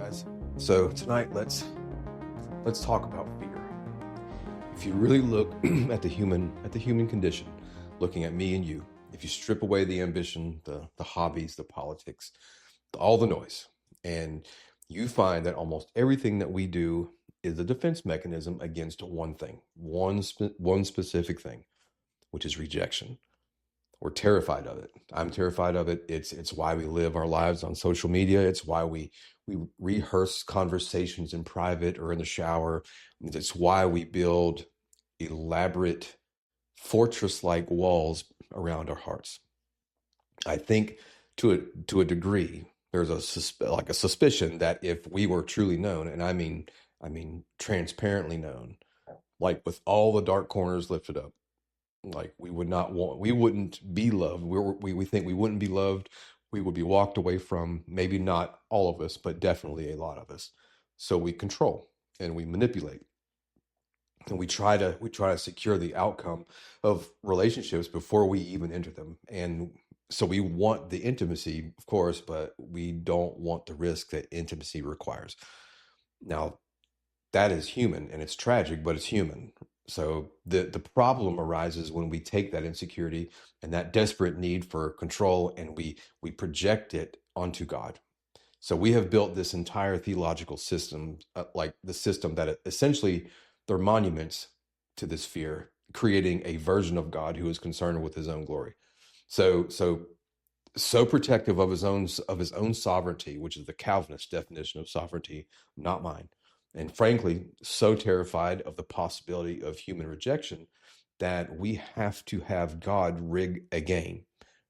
Guys. So tonight, let's talk about fear. If you really look at the human condition, looking at me and you, if you strip away the ambition, the hobbies, the politics, all the noise, and you find that almost everything that we do is a defense mechanism against one thing, one specific thing, which is rejection. We're terrified of it. I'm terrified of it. It's why we live our lives on social media. It's why we rehearse conversations in private or in the shower. It's why we build elaborate fortress-like walls around our hearts. I think to a degree, there's a suspicion that if we were truly known, and I mean transparently known, like with all the dark corners lifted up, like we wouldn't be loved. We think we wouldn't be loved. We would be walked away from, maybe not all of us, but definitely a lot of us. So we control and we manipulate. And we try to secure the outcome of relationships before we even enter them. And so we want the intimacy, of course, but we don't want the risk that intimacy requires. Now, that is human, and it's tragic, but it's human. So the problem arises when we take that insecurity and that desperate need for control and we project it onto God. So we have built this entire theological system, like the system that essentially they're monuments to this fear, creating a version of God who is concerned with his own glory. So protective of his own sovereignty, which is the Calvinist definition of sovereignty, not mine. And frankly, so terrified of the possibility of human rejection that we have to have God rig a game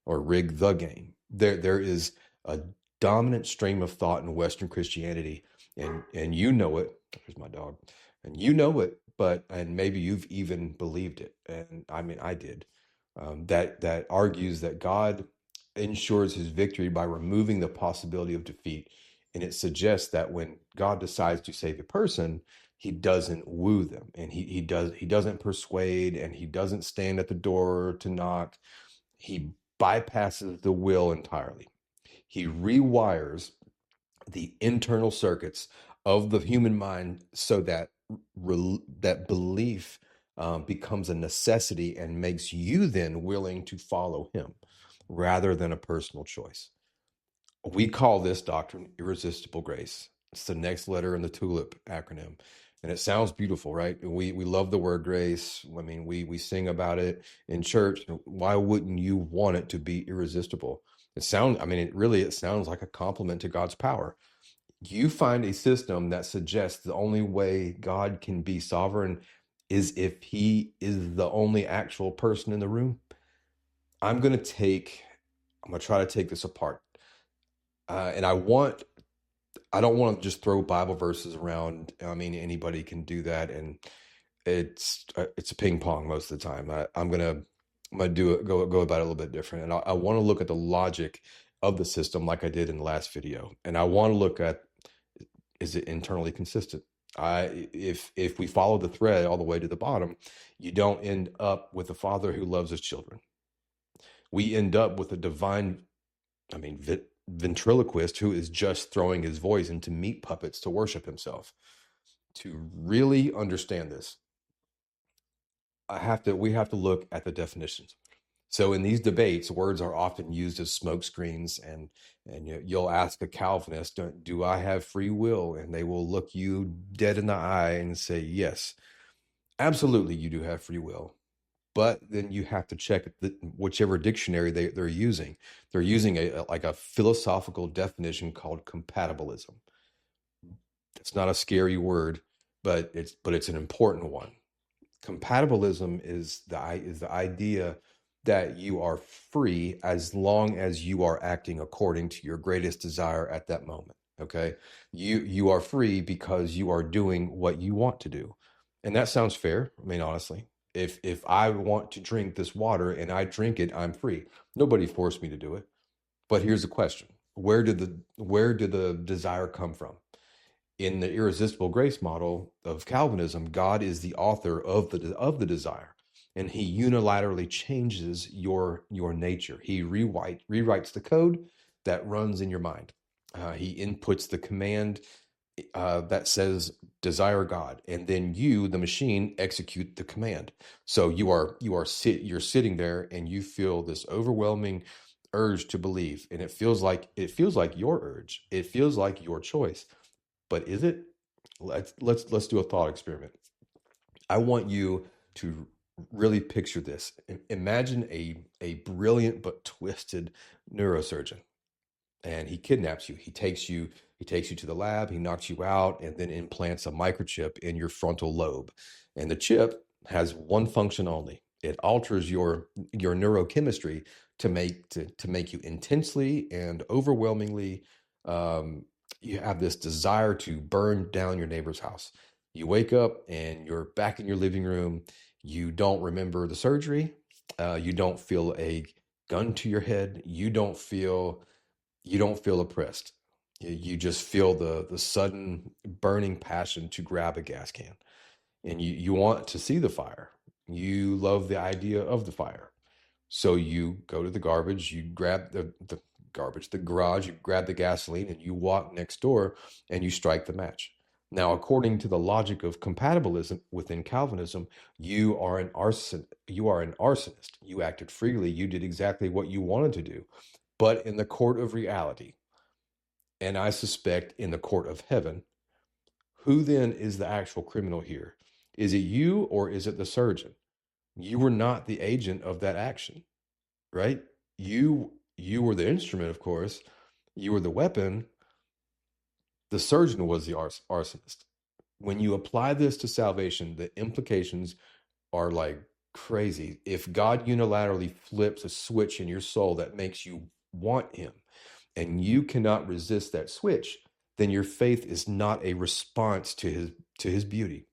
or rig the game. There is a dominant stream of thought in Western Christianity, and you know it. There's my dog. And you know it, and maybe you've even believed it. And I mean, I did. That argues that God ensures his victory by removing the possibility of defeat. And it suggests that when God decides to save a person, he doesn't woo them, and he doesn't persuade, and he doesn't stand at the door to knock. He bypasses the will entirely. He rewires the internal circuits of the human mind so that that belief becomes a necessity and makes you then willing to follow him rather than a personal choice. We call this doctrine Irresistible Grace. It's the next letter in the TULIP acronym. And it sounds beautiful, right? We love the word grace. I mean, we sing about it in church. Why wouldn't you want it to be irresistible? It sounds like a compliment to God's power. You find a system that suggests the only way God can be sovereign is if he is the only actual person in the room. I'm going to try to take this apart. And I don't want to just throw Bible verses around. I mean, anybody can do that, and it's a ping pong most of the time. I'm gonna go about it a little bit different, and I want to look at the logic of the system, like I did in the last video, and I want to look at, is it internally consistent? If we follow the thread all the way to the bottom, you don't end up with a father who loves his children. We end up with a divine, ventriloquist who is just throwing his voice into meat puppets to worship himself. To really understand this, we have to look at the definitions. So in these debates, words are often used as smoke screens, and you'll ask a Calvinist, do I have free will? And they will look you dead in the eye and say, yes, absolutely, you do have free will. But then you have to check whichever dictionary they're using. They're using a philosophical definition called compatibilism. It's not a scary word, but it's an important one. Compatibilism is the idea that you are free as long as you are acting according to your greatest desire at that moment. Okay, you are free because you are doing what you want to do, and that sounds fair. I mean, honestly. If I want to drink this water and I drink it, I'm free. Nobody forced me to do it. But here's the question. Where did the desire come from? In the irresistible grace model of Calvinism, God is the author of the desire, and he unilaterally changes your nature. He rewrites the code that runs in your mind. He inputs the command that says desire God, and then you, the machine, execute the command. So you're sitting there and you feel this overwhelming urge to believe, and it feels like your urge. It feels like your choice. But is it? Let's do a thought experiment. I want you to really picture this. Imagine a brilliant but twisted neurosurgeon, and he kidnaps you. He takes you to the lab, he knocks you out, and then implants a microchip in your frontal lobe. And the chip has one function only. It alters your neurochemistry to make you intensely and overwhelmingly, you have this desire to burn down your neighbor's house. You wake up and you're back in your living room. You don't remember the surgery. You don't feel a gun to your head. You don't feel oppressed. You just feel the sudden burning passion to grab a gas can, and you want to see the fire. You love the idea of the fire. So you go to the garbage, you grab the garage, you grab the gasoline, and you walk next door and you strike the match. Now, according to the logic of compatibilism within Calvinism, you are an arsonist. You acted freely. You did exactly what you wanted to do. But in the court of reality, and I suspect in the court of heaven, who then is the actual criminal here? Is it you or is it the surgeon? You were not the agent of that action, right? You were the instrument, of course. You were the weapon. The surgeon was the arsonist. When you apply this to salvation, the implications are like crazy. If God unilaterally flips a switch in your soul that makes you want him, and you cannot resist that switch, then your faith is not a response to his beauty.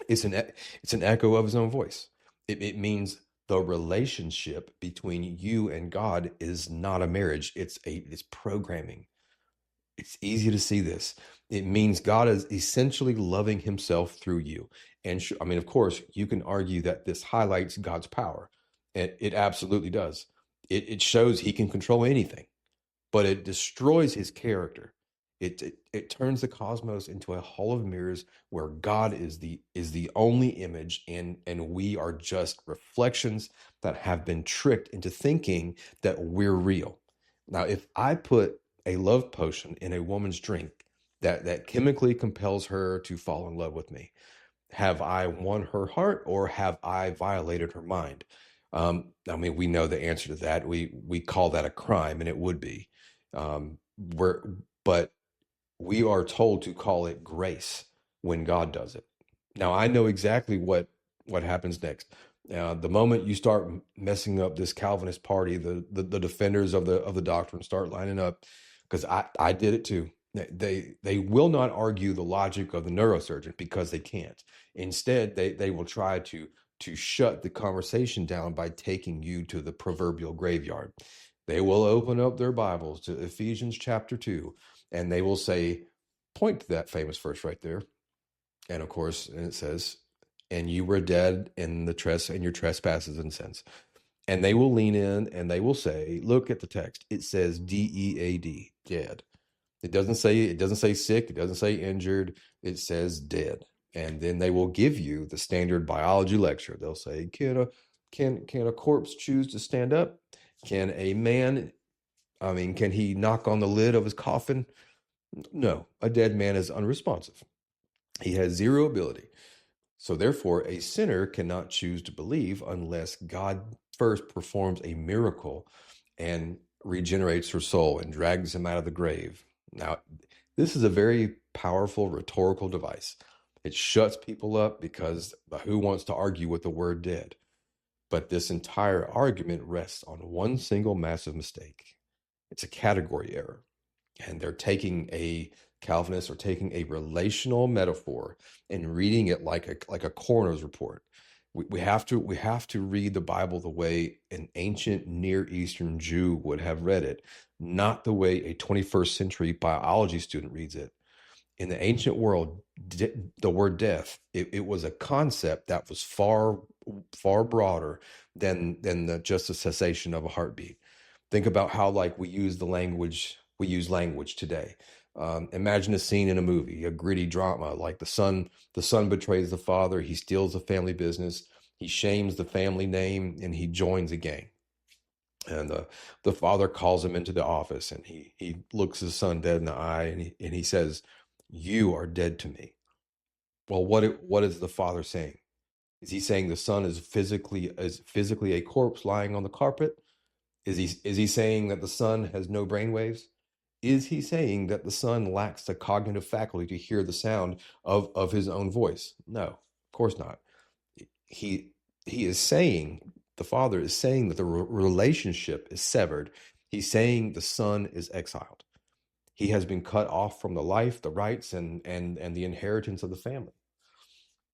It's an echo of his own voice. It means the relationship between you and God is not a marriage. It's programming. It's easy to see this. It means God is essentially loving himself through you. And I mean, of course, you can argue that this highlights God's power. And it absolutely does. It shows he can control anything, but it destroys his character. It turns the cosmos into a hall of mirrors where God is the only image, and we are just reflections that have been tricked into thinking that we're real. Now, if I put a love potion in a woman's drink that chemically compels her to fall in love with me, have I won her heart or have I violated her mind? I mean, we know the answer to that. We call that a crime, and it would be. But we are told to call it grace when God does it. Now, I know exactly what happens next. The moment you start messing up this Calvinist party, the defenders of the doctrine start lining up, because I did it too. They will not argue the logic of the neurosurgeon because they can't. Instead, they will try to shut the conversation down by taking you to the proverbial graveyard. They will open up their Bibles to Ephesians chapter 2, and they will say, point to that famous verse right there. And of course, and it says, and you were dead in your trespasses and sins. And they will lean in and they will say, look at the text. It says DEAD, dead. It doesn't say sick. It doesn't say injured. It says dead. And then they will give you the standard biology lecture. They'll say, can a corpse choose to stand up? Can he knock on the lid of his coffin? No, a dead man is unresponsive. He has zero ability. So therefore, a sinner cannot choose to believe unless God first performs a miracle and regenerates her soul and drags him out of the grave. Now, this is a very powerful rhetorical device. It shuts people up because who wants to argue with the word dead? But this entire argument rests on one single massive mistake. It's a category error. And Calvinists are taking a relational metaphor and reading it like a coroner's report. We have to read the Bible the way an ancient Near Eastern Jew would have read it, not the way a 21st century biology student reads it. In the ancient world, the word death, it was a concept that was far, far broader than just the cessation of a heartbeat. Think about how we use language today. Imagine a scene in a movie, a gritty drama, like the son betrays the father, he steals the family business, he shames the family name, and he joins a gang. And the father calls him into the office, and he looks his son dead in the eye, and he says, "You are dead to me." Well, what is the father saying? Is he saying the son is physically a corpse lying on the carpet? Is he saying that the son has no brainwaves? Is he saying that the son lacks the cognitive faculty to hear the sound of his own voice? No, of course not. He he is saying, the father is saying that the relationship is severed. He's saying the son is exiled. He has been cut off from the life, the rights, and the inheritance of the family.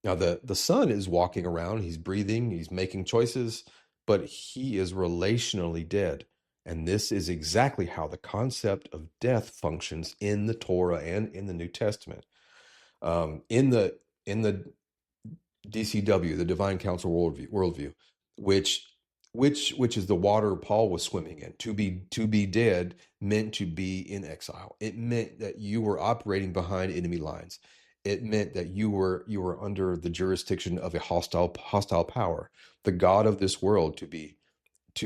Now the son is walking around, he's breathing, he's making choices, but he is relationally dead. And this is exactly how the concept of death functions in the Torah and in the New Testament. In the DCW, the Divine Council worldview, which which is the water Paul was swimming in. To be dead meant to be in exile. It meant that you were operating behind enemy lines. It meant that you were under the jurisdiction of a hostile power. The God of this world. To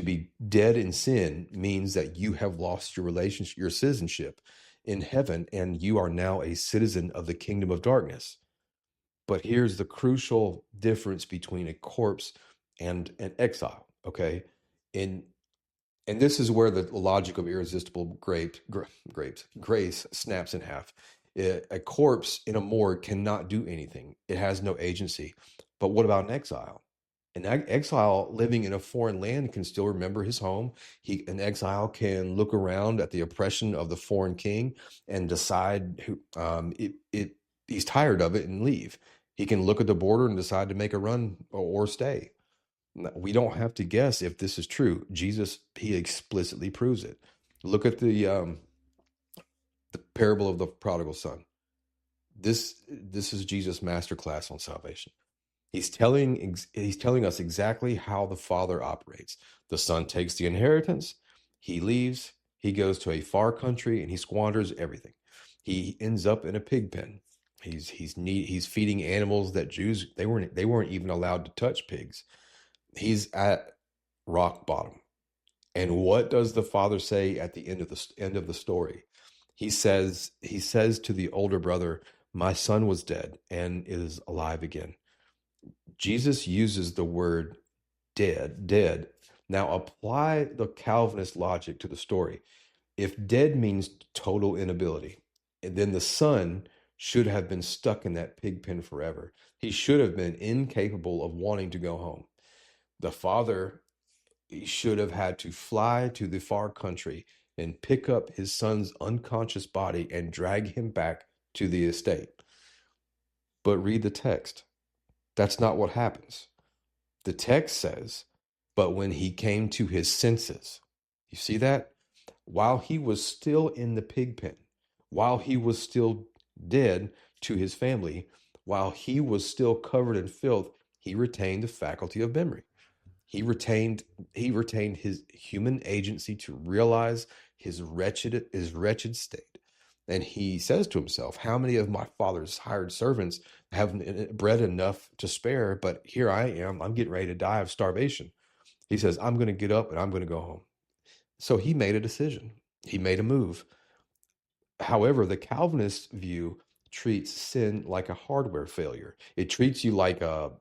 be dead in sin means that you have lost your relationship, your citizenship in heaven, and you are now a citizen of the kingdom of darkness. But here's the crucial difference between a corpse and an exile. Okay, in and this is where the logic of irresistible grace snaps in half. A corpse in a morgue cannot do anything; it has no agency. But what about an exile? An exile living in a foreign land can still remember his home. An exile can look around at the oppression of the foreign king and decide he's tired of it and leave. He can look at the border and decide to make a run or stay. We don't have to guess if this is true. Jesus, he explicitly proves it. Look at the parable of the prodigal son. This is Jesus' masterclass on salvation. He's telling us exactly how the father operates. The son takes the inheritance, he leaves, he goes to a far country, and he squanders everything. He ends up in a pig pen. He's feeding animals that Jews, they weren't even allowed to touch pigs. He's at rock bottom. And what does the father say at the end of the story? He says to the older brother, "My son was dead and is alive again." Jesus uses the word dead. Now apply the Calvinist logic to the story. If dead means total inability, then the son should have been stuck in that pig pen forever. He should have been incapable of wanting to go home. The father should have had to fly to the far country and pick up his son's unconscious body and drag him back to the estate. But read the text. That's not what happens. The text says, "But when he came to his senses," you see that? While he was still in the pig pen, while he was still dead to his family, while he was still covered in filth, he retained the faculty of memory. He retained his human agency to realize his wretched state. And he says to himself, "How many of my father's hired servants have bread enough to spare? But here I am, I'm getting ready to die of starvation." He says, "I'm going to get up and I'm going to go home." So he made a decision. He made a move. However, the Calvinist view treats sin like a hardware failure. It treats you like a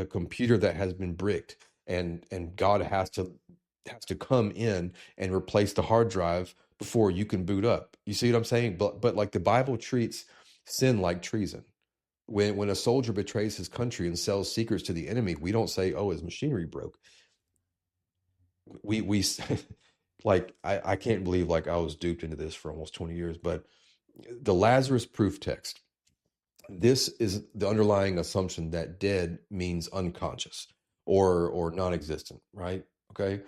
computer that has been bricked, and God has to come in and replace the hard drive before you can boot up. You see what I'm saying? But like the Bible treats sin like treason. When a soldier betrays his country and sells secrets to the enemy, we don't say, "Oh, his machinery broke." We like I can't believe like I was duped into this for almost 20 years, but the Lazarus proof text, this is the underlying assumption that dead means unconscious or non-existent, right? Okay.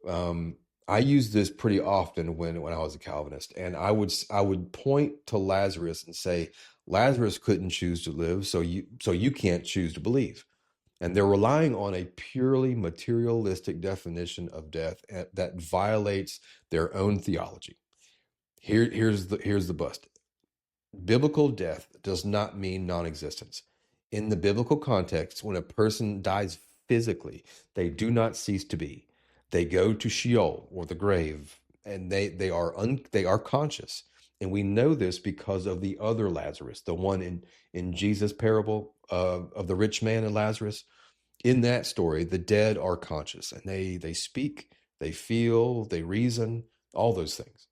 um I use this pretty often when I was a Calvinist, and I would point to Lazarus and say, Lazarus couldn't choose to live, so you can't choose to believe. And they're relying on a purely materialistic definition of death that violates their own theology. Here's the bust. biblical death does not mean non-existence. In the biblical context, when a person dies physically, they do not cease to be. They go to Sheol, or the grave, and they are conscious. And we know this because of the other Lazarus, the one in Jesus' parable of the rich man and Lazarus. In that story, the dead are conscious, and they speak, they feel, they reason, all those things.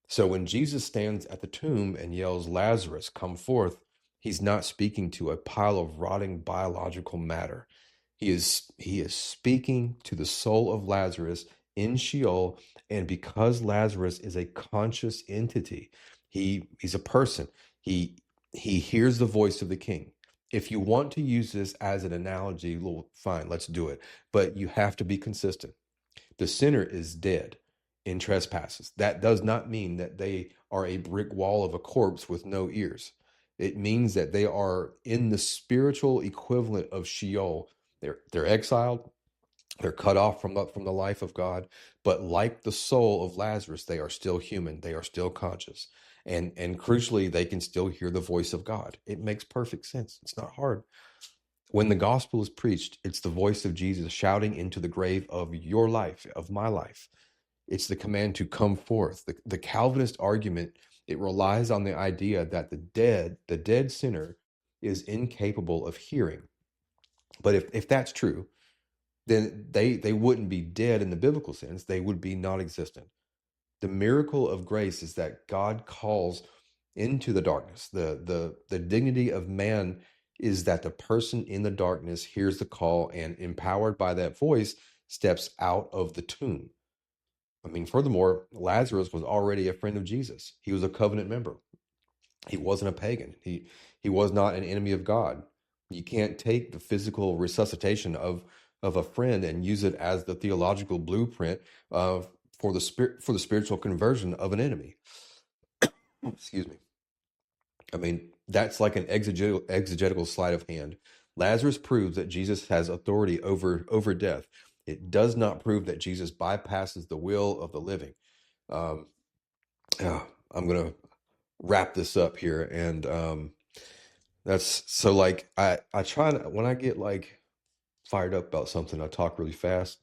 So when Jesus stands at the tomb and yells, "Lazarus, come forth," he's not speaking to a pile of rotting biological matter. He is speaking to the soul of Lazarus in Sheol, and because Lazarus is a conscious entity, he's a person. He hears the voice of the king. If you want to use this as an analogy, well, fine, let's do it. But you have to be consistent. The sinner is dead in trespasses. That does not mean that they are a brick wall of a corpse with no ears. It means that they are in the spiritual equivalent of Sheol. They're exiled. They're cut off from the life of God. But like the soul of Lazarus, they are still human. They are still conscious. And crucially, they can still hear the voice of God. It makes perfect sense. It's not hard. When the gospel is preached, it's the voice of Jesus shouting into the grave of your life, of my life. It's the command to come forth. The Calvinist argument, it relies on the idea that the dead sinner is incapable of hearing. But if that's true, then they wouldn't be dead in the biblical sense. They would be non-existent. The miracle of grace is that God calls into the darkness. The dignity of man is that the person in the darkness hears the call and, empowered by that voice, steps out of the tomb. I mean, furthermore, Lazarus was already a friend of Jesus. He was a covenant member. He wasn't a pagan. He was not an enemy of God. You can't take the physical resuscitation of a friend and use it as the theological blueprint for the spiritual conversion of an enemy. Excuse me. I mean, that's like an exegetical sleight of hand. Lazarus proves that Jesus has authority over death. It does not prove that Jesus bypasses the will of the living. I'm going to wrap this up here. And that's so, like, I try to, when I get like fired up about something, I talk really fast.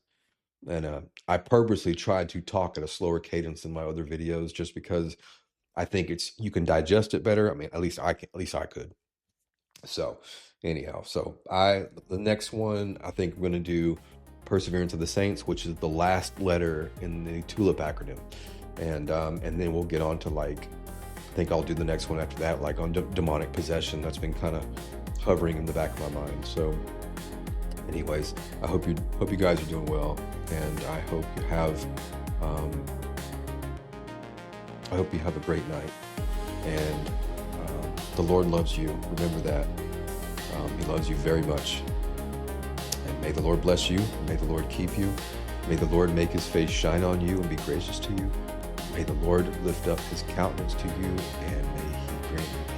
And I purposely try to talk at a slower cadence than my other videos, just because I think you can digest it better. I mean, at least I could. So anyhow, the next one, I think we're going to do Perseverance of the Saints, which is the last letter in the TULIP acronym. And then we'll get on to, like, I think I'll do the next one after that, like on demonic possession. That's been kind of hovering in the back of my mind. So anyways, I hope you guys are doing well, and I hope you have a great night. And the Lord loves you. Remember that. He loves you very much. And may the Lord bless you. May the Lord keep you. May the Lord make his face shine on you and be gracious to you. May the Lord lift up his countenance to you, and may he grant you